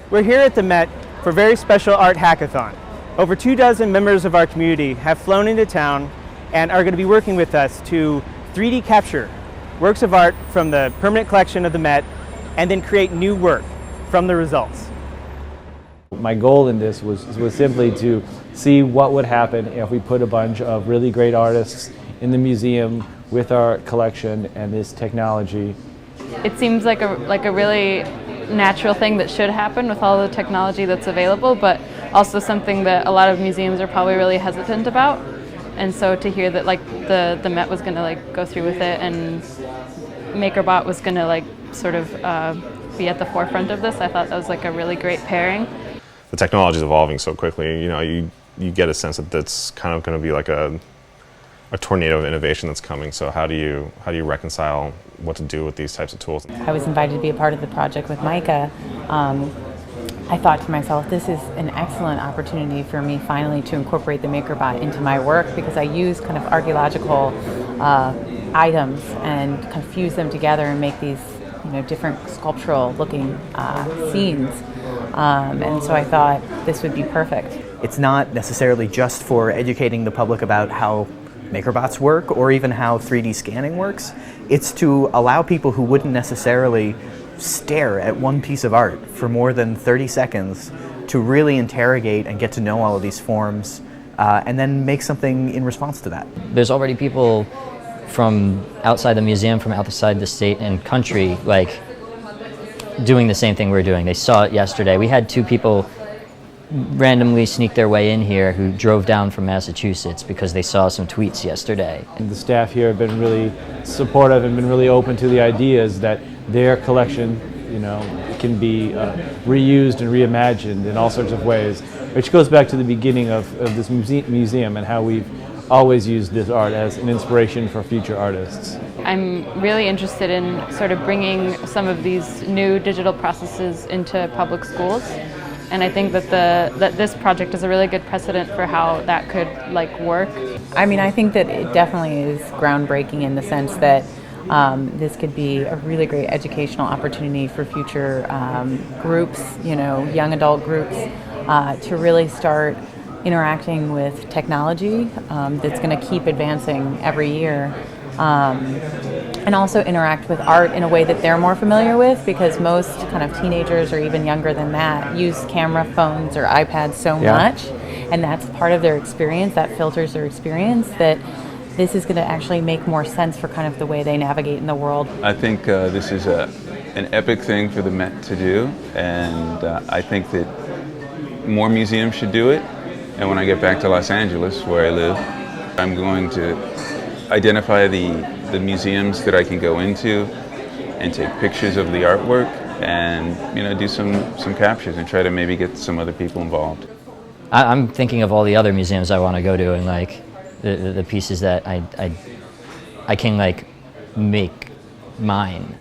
We're here at the Met for a very special art hackathon. Over 24 members of our community have flown into town and are going to be working with us to 3D capture works of art from the permanent collection of the Met and then create new work from the results. My goal in this was simply to see what would happen if we put a bunch of really great artists in the museum with our collection and this technology. It seems like a really natural thing that should happen with all the technology that's available, but also something that a lot of museums are probably really hesitant about. And so to hear that the Met was going to go through with it and MakerBot was going to sort of be at the forefront of this, I thought that was a really great pairing. The technology is evolving so quickly. You get a sense that that's kind of going to be like a tornado of innovation that's coming. So how do you reconcile what to do with these types of tools? I was invited to be a part of the project with Micah. I thought to myself, this is an excellent opportunity for me finally to incorporate the MakerBot into my work, because I use kind of archaeological items and kind of fuse them together and make these different sculptural looking scenes. And so I thought this would be perfect. It's not necessarily just for educating the public about how MakerBots work or even how 3D scanning works. It's to allow people who wouldn't necessarily stare at one piece of art for more than 30 seconds to really interrogate and get to know all of these forms and then make something in response to that. There's already people from outside the museum, from outside the state and country, doing the same thing we're doing. They saw it yesterday. We had 2 people randomly sneak their way in here who drove down from Massachusetts because they saw some tweets yesterday. And the staff here have been really supportive and been really open to the ideas that their collection, can be reused and reimagined in all sorts of ways, which goes back to the beginning of this museum and how we've always used this art as an inspiration for future artists. I'm really interested in sort of bringing some of these new digital processes into public schools. And I think that this project is a really good precedent for how that could work. I mean, I think that it definitely is groundbreaking in the sense that this could be a really great educational opportunity for future groups, young adult groups, to really start interacting with technology that's going to keep advancing every year. And also interact with art in a way that they're more familiar with, because most kind of teenagers or even younger than that use camera phones or iPads so much, and that's part of their experience, that filters their experience, that this is going to actually make more sense for kind of the way they navigate in the world. I think this is an epic thing for the Met to do, and I think that more museums should do it. And when I get back to Los Angeles, where I live, I'm going to identify the museums that I can go into and take pictures of the artwork and do some captures and try to maybe get some other people involved. I'm thinking of all the other museums I want to go to and the pieces that I can make mine.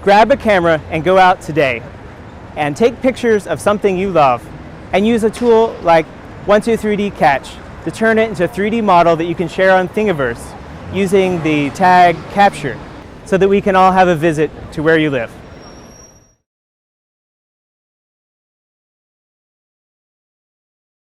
Grab a camera and go out today and take pictures of something you love and use a tool like 123D Catch to turn it into a 3D model that you can share on Thingiverse using the tag capture, so that we can all have a visit to where you live.